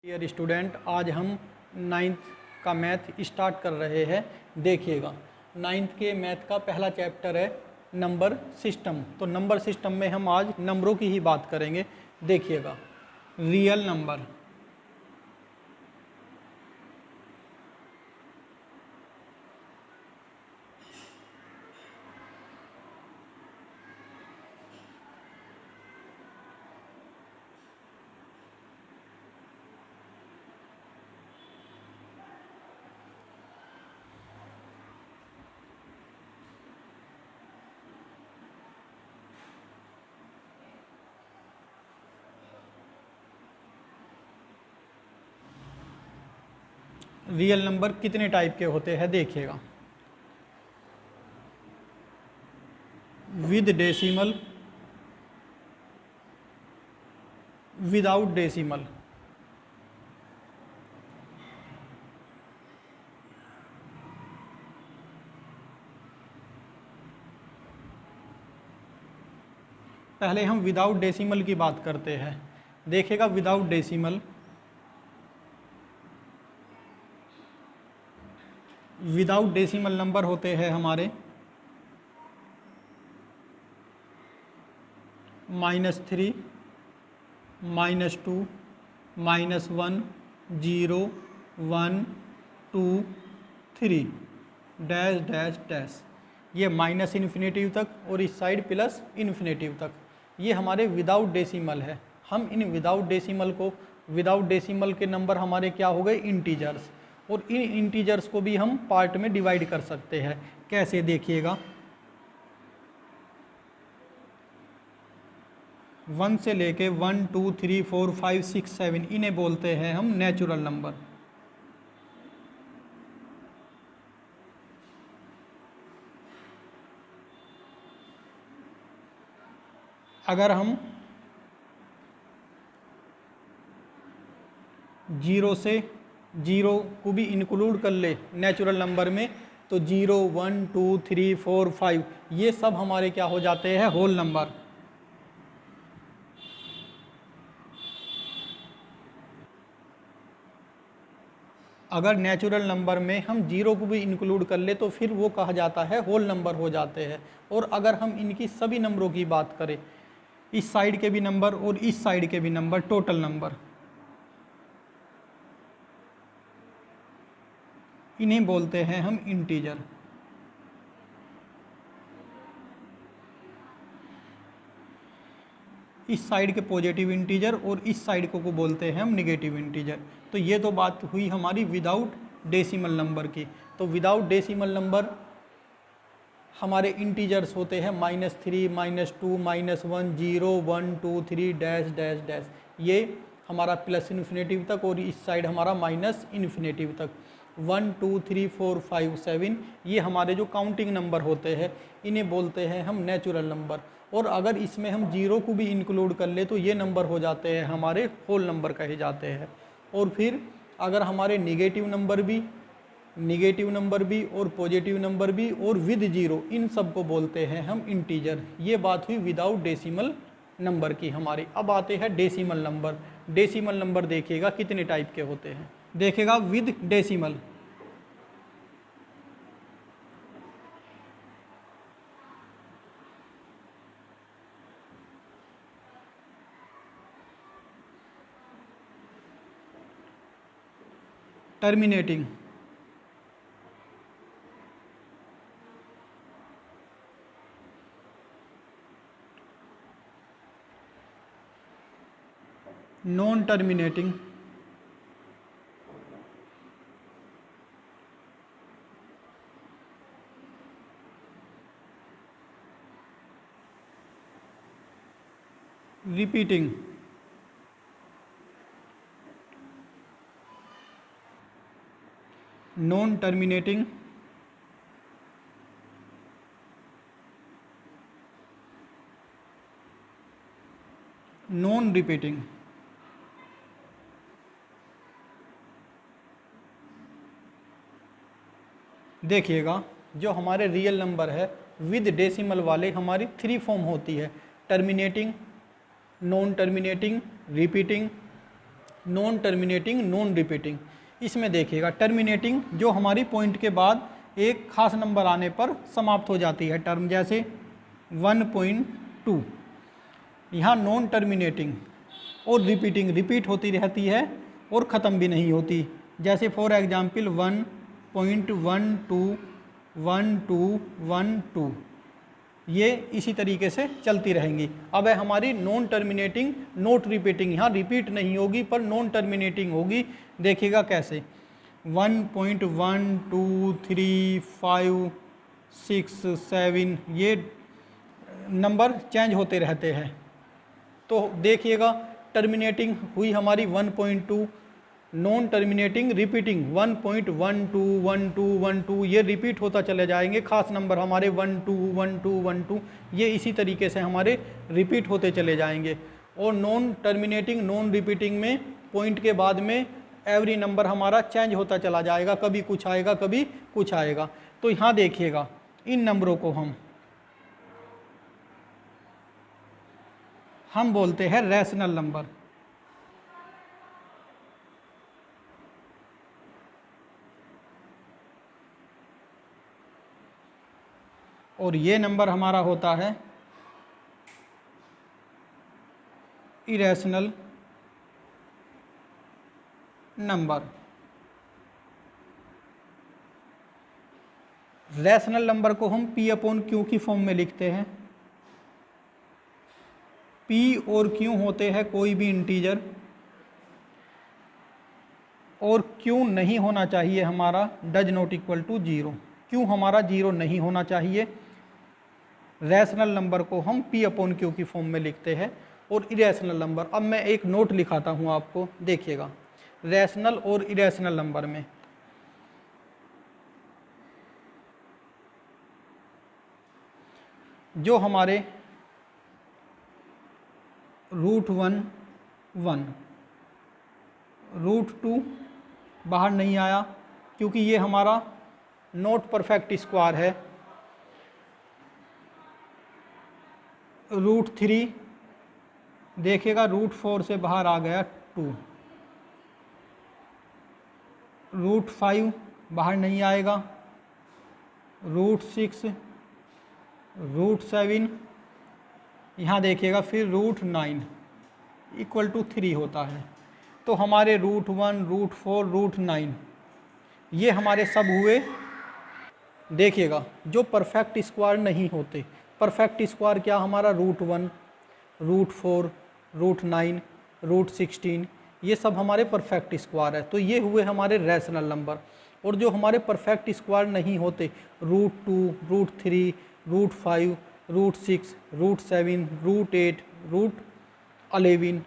Dear student, आज हम ninth का मैथ स्टार्ट कर रहे हैं। देखिएगा, नाइन्थ के मैथ का पहला चैप्टर है नंबर सिस्टम। तो नंबर सिस्टम में हम आज नंबरों की ही बात करेंगे। देखिएगा, रियल नंबर, रियल नंबर कितने टाइप के होते हैं। देखिएगा, विद डेसिमल, विदाउट डेसिमल। पहले हम विदाउट डेसिमल की बात करते हैं। देखिएगा, without decimal, without decimal number होते हैं हमारे -3, -2, -1, 0, 1, 2, 3, डैश डैश डैश। ये माइनस इन्फिनेटिव तक और इस साइड प्लस इन्फिनेटिव तक, ये हमारे विदाउट डेसिमल है। हम इन विदाउट डेसिमल को, विदाउट डेसिमल के नंबर हमारे क्या हो गए, इंटीजर्स। और इन इंटीजर्स को भी हम पार्ट में डिवाइड कर सकते हैं। कैसे, देखिएगा, 1 से लेके 1, 2, 3, 4, 5, 6, 7, इन्हें बोलते हैं हम नेचुरल नंबर। अगर हम 0 से 0 को भी इंक्लूड कर ले नेचुरल नंबर में, तो 0, 1, 2, 3, 4, 5 ये सब हमारे क्या हो जाते हैं, होल नंबर। अगर नेचुरल नंबर में हम 0 को भी इंक्लूड कर ले तो फिर वो कहा जाता है होल नंबर हो जाते हैं। और अगर हम इनकी सभी नंबरों की बात करें, इस साइड के भी नंबर और इस साइड के भी नंबर, टोटल नंबर, इन्हें बोलते हैं हम इंटीजर। इस साइड के पॉजिटिव इंटीजर और इस साइड को बोलते हैं हम नेगेटिव इंटीजर। तो ये तो बात हुई हमारी विदाउट डेसिमल नंबर की। तो विदाउट डेसिमल नंबर हमारे इंटीजर्स होते हैं -3, -2, -1, 0, 1, 2, 3, डैश डैश डैश। ये हमारा प्लस इन्फिनेटिव तक और इस साइड हमारा माइनस इन्फिनेटिव तक। 1, 2, 3, 4, 5, 7 ये हमारे जो काउंटिंग नंबर होते हैं, इन्हें बोलते हैं हम नेचुरल नंबर। और अगर इसमें हम 0 को भी इंक्लूड कर ले तो ये नंबर हो जाते हैं हमारे होल नंबर कहे जाते हैं। और फिर अगर हमारे नेगेटिव नंबर भी और पॉजिटिव नंबर भी और विद 0, इन सब को बोलते हैं हम इंटीजर। ये बात हुई विदाउट डेसिमल नंबर की हमारी। अब आते हैं डेसिमल नंबर। डेसिमल नंबर देखिएगा कितने टाइप के होते हैं। देखिएगा, with decimal, terminating, non terminating, repeating, non terminating, non repeating. देखिएगा, जो हमारे रियल नंबर है विद डेसिमल वाले हमारी 3 फॉर्म होती है, terminating, non terminating, repeating, non terminating, non repeating. इसमें देखिएगा टर्मिनेटिंग जो हमारी पॉइंट के बाद एक खास नंबर आने पर समाप्त हो जाती है टर्म, जैसे 1.2। यहाँ नॉन टर्मिनेटिंग और रिपीटिंग, रिपीट होती रहती है और ख़त्म भी नहीं होती, जैसे फॉर एग्जाम्पल 1.121212, ये इसी तरीके से चलती रहेंगी। अब है हमारी नॉन टर्मिनेटिंग नॉट रिपीटिंग, यहाँ रिपीट नहीं होगी पर नॉन टर्मिनेटिंग होगी। देखिएगा कैसे 1.12356 ये नंबर चेंज होते रहते हैं। तो देखिएगा टर्मिनेटिंग हुई हमारी 1.2, नॉन टर्मिनेटिंग रिपीटिंग 1.121212, ये रिपीट होता चले जाएंगे। खास नंबर हमारे 121212 ये इसी तरीके से हमारे रिपीट होते चले जाएंगे। और नॉन टर्मिनेटिंग नॉन रिपीटिंग में पॉइंट के बाद में एवरी नंबर हमारा चेंज होता चला जाएगा, कभी कुछ आएगा कभी कुछ आएगा। तो यहाँ देखिएगा इन नंबरों को हम बोलते हैं रैशनल नंबर। और ये नंबर हमारा होता है इरेशनल नंबर। रैशनल नंबर को हम P/Q की फॉर्म में लिखते हैं। P और Q होते हैं कोई भी इंटीजर, और Q नहीं होना चाहिए हमारा does not equal to 0। Q हमारा 0 नहीं होना चाहिए। रैशनल नंबर को हम P/Q की फॉर्म में लिखते हैं। और इरेशनल नंबर, अब मैं एक नोट लिखाता हूँ आपको, देखिएगा रैशनल और इरेशनल नंबर में जो हमारे √1 1, √2 बाहर नहीं आया क्योंकि ये हमारा नॉट परफेक्ट स्क्वायर है। √3 देखिएगा √4 से बाहर आ गया 2, √5 बाहर नहीं आएगा, √6, √7, यहाँ देखिएगा फिर √9 इक्वल टू 3 होता है। तो हमारे √1, √4, √9 ये हमारे सब हुए। देखिएगा जो परफेक्ट स्क्वायर नहीं होते, परफेक्ट स्क्वायर क्या हमारा √1, √4, √9, √16 ये सब हमारे परफेक्ट स्क्वायर है। तो ये हुए हमारे रैशनल नंबर। और जो हमारे परफेक्ट स्क्वायर नहीं होते √2, √3, √5, √6, √7, √8, √11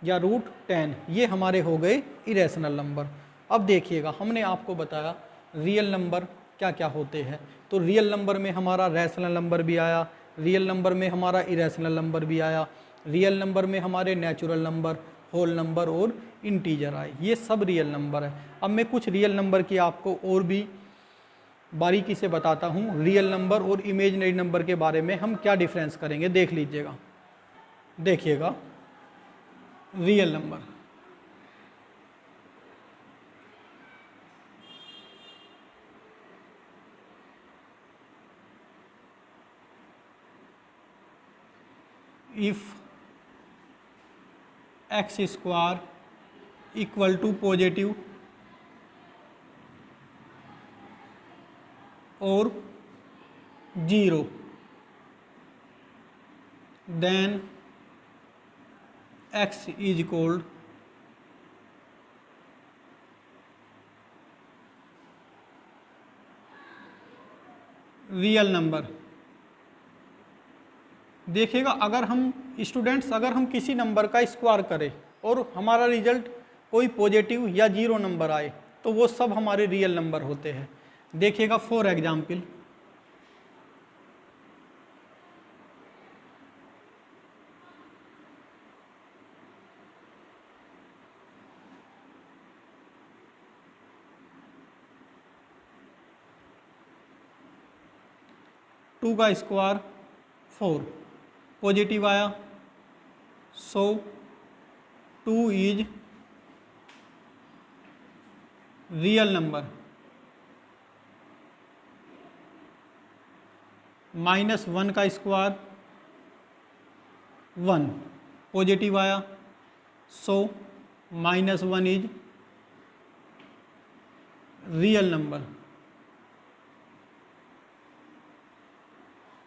या √10 ये हमारे हो गए इरेशनल नंबर। अब देखिएगा हमने आपको बताया रियल नंबर क्या क्या होते हैं। तो रियल नंबर में हमारा रैशनल नंबर भी आया, रियल नंबर में हमारा इरेशनल नंबर भी आया, रियल नंबर में हमारे नेचुरल नंबर, होल नंबर और इंटीजर आए। ये सब रियल नंबर है। अब मैं कुछ रियल नंबर की आपको और भी बारीकी से बताता हूँ। रियल नंबर और इमेजिनरी नंबर के बारे में हम क्या डिफरेंस करेंगे देख लीजिएगा। देखिएगा real number, if x square equal to positive और 0 then x is equal real number. देखिएगा अगर हम स्टूडेंट्स अगर हम किसी नंबर का स्क्वायर करें और हमारा रिजल्ट कोई पॉजिटिव या 0 नंबर आए तो वो सब हमारे रियल नंबर होते हैं। देखिएगा फॉर एग्जाम्पल टू का स्क्वायर 4 पॉजिटिव आया, सो 2 इज रियल नंबर -1 का स्क्वायर 1 पॉजिटिव आया, सो -1 इज रियल नंबर।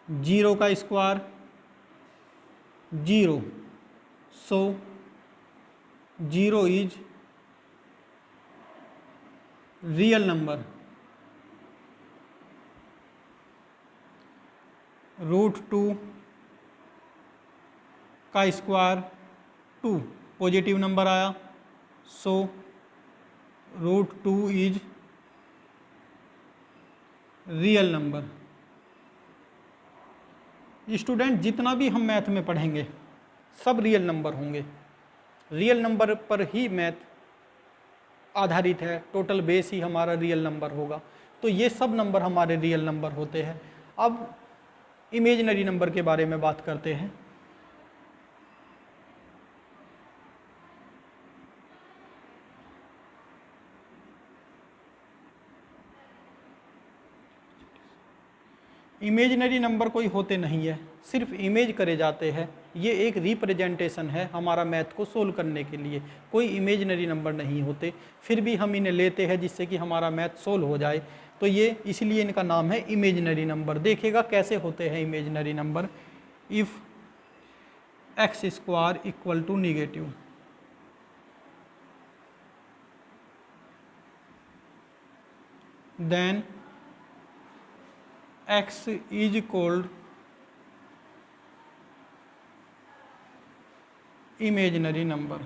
0 का square 0, so 0 is real number. √2 का स्क्वायर 2 पॉजिटिव नंबर आया, सो √2 इज रियल नंबर। स्टूडेंट जितना भी हम मैथ में पढ़ेंगे सब रियल नंबर होंगे, रियल नंबर पर ही मैथ आधारित है, टोटल बेस ही हमारा रियल नंबर होगा। तो ये सब नंबर हमारे रियल नंबर होते हैं। अब इमेजिनरी नंबर के बारे में बात करते हैं। इमेजिनरी नंबर कोई होते नहीं है, सिर्फ इमेज करे जाते हैं। ये एक रिप्रेजेंटेशन है हमारा मैथ को सोल्व करने के लिए, कोई इमेजिनरी नंबर नहीं होते, फिर भी हम इन्हें लेते हैं जिससे कि हमारा मैथ सोल्व हो जाए। तो ये इसलिए इनका नाम है इमेजिनरी नंबर। देखिएगा कैसे होते हैं imaginary number. If x² equal to negative, then x is equal imaginary number.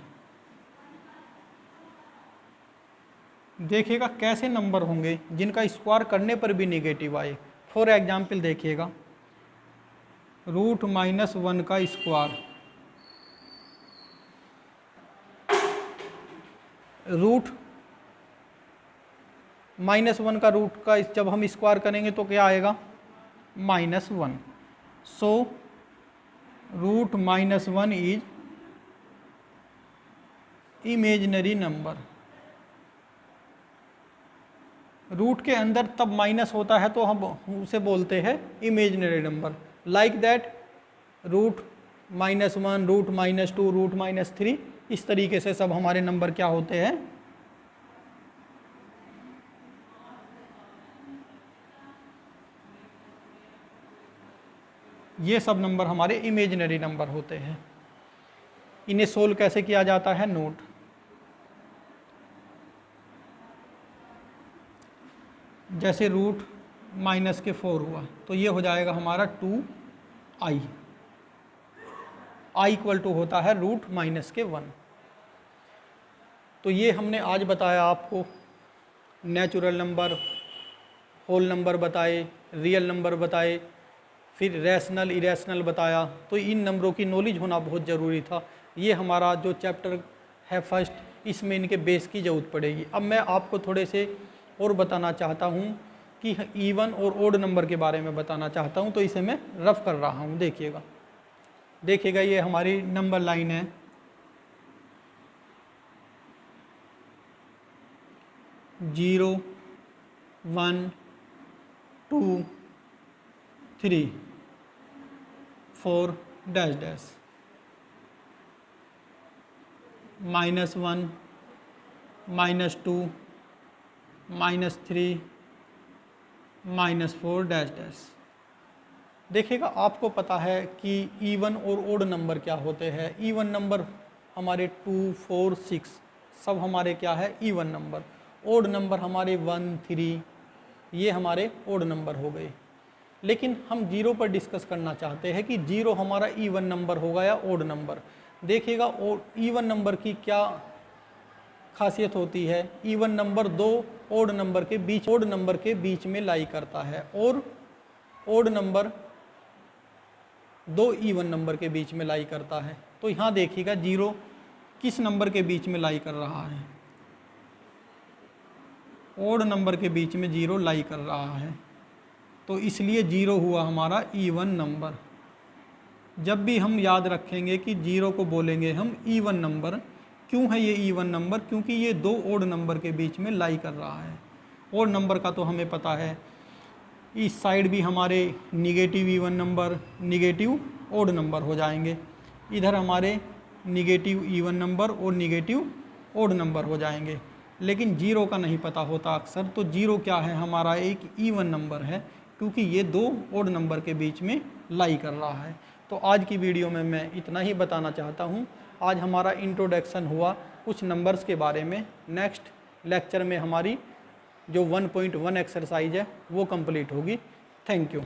देखिएगा कैसे नंबर होंगे जिनका स्क्वायर करने पर भी नेगेटिव आए। फॉर एग्जाम्पल देखिएगा √-1 का स्क्वायर, √-1 का रूट का जब हम स्क्वायर करेंगे तो क्या आएगा -1, सो √-1 इज इमेजिनरी नंबर। रूट के अंदर तब माइनस होता है तो हम उसे बोलते हैं इमेजिनरी नंबर। लाइक दैट √-1, √-2, √-3, इस तरीके से सब हमारे नंबर क्या होते हैं, ये सब नंबर हमारे इमेजिनरी नंबर होते हैं। इन्हें सोल्व कैसे किया जाता है, नोट। जैसे √-4 हुआ तो ये हो जाएगा हमारा 2i, i इक्वल टू होता है √-1। तो ये हमने आज बताया आपको, नेचुरल नंबर, होल नंबर बताए, रियल नंबर बताए, फिर रैशनल इरेशनल बताया। तो इन नंबरों की नॉलेज होना बहुत ज़रूरी था। ये हमारा जो चैप्टर है फर्स्ट, इसमें इनके बेस की ज़रूरत पड़ेगी। अब मैं आपको थोड़े से और बताना चाहता हूँ कि इवन और ओड नंबर के बारे में बताना चाहता हूँ। तो इसे मैं रफ कर रहा हूँ, देखिएगा ये हमारी नंबर लाइन है। Zero, 1, 2, 3, 4 dash dash, -1, -2, -3, -4 dash dash. देखिएगा आपको पता है कि इवन और ओड नंबर क्या होते हैं। इवन नंबर हमारे 2, 4, 6 सब हमारे क्या है, इवन नंबर। ओड नंबर हमारे 1, 3 ये हमारे ओड नंबर हो गए। लेकिन हम जीरो पर डिस्कस करना चाहते हैं कि जीरो हमारा इवन नंबर होगा या ओड नंबर। देखिएगा इवन नंबर की क्या खासियत होती है। इवन नंबर दो ओड नंबर के बीच में लाई करता है, और ओड नंबर दो इवन नंबर के बीच में लाई करता है। तो यहाँ देखिएगा जीरो किस नंबर के बीच में लाई कर रहा है, ओड नंबर के बीच में जीरो लाई कर रहा है। तो इसलिए जीरो हुआ हमारा इवन नंबर। जब भी हम याद रखेंगे कि जीरो को बोलेंगे हम इवन नंबर, क्यों है ये इवन नंबर? क्योंकि ये दो ओड नंबर के बीच में लाई कर रहा है। ओड नंबर का तो हमें पता है, इस साइड भी हमारे negative even number, negative odd number हो जाएंगे, इधर हमारे निगेटिव इवन नंबर और निगेटिव ओड नंबर हो जाएंगे। लेकिन जीरो का नहीं पता होता अक्सर, तो जीरो क्या है? हमारा एक इवन नंबर है, क्योंकि ये दो ओड नंबर के बीच में लाई कर रहा है। तो आज की वीडियो में मैं इतना ही बताना चाहता हूँ। आज हमारा इंट्रोडक्शन हुआ कुछ नंबर्स के बारे में। नेक्स्ट लेक्चर में हमारी जो 1.1 एक्सरसाइज है वो कंप्लीट होगी। Thank you.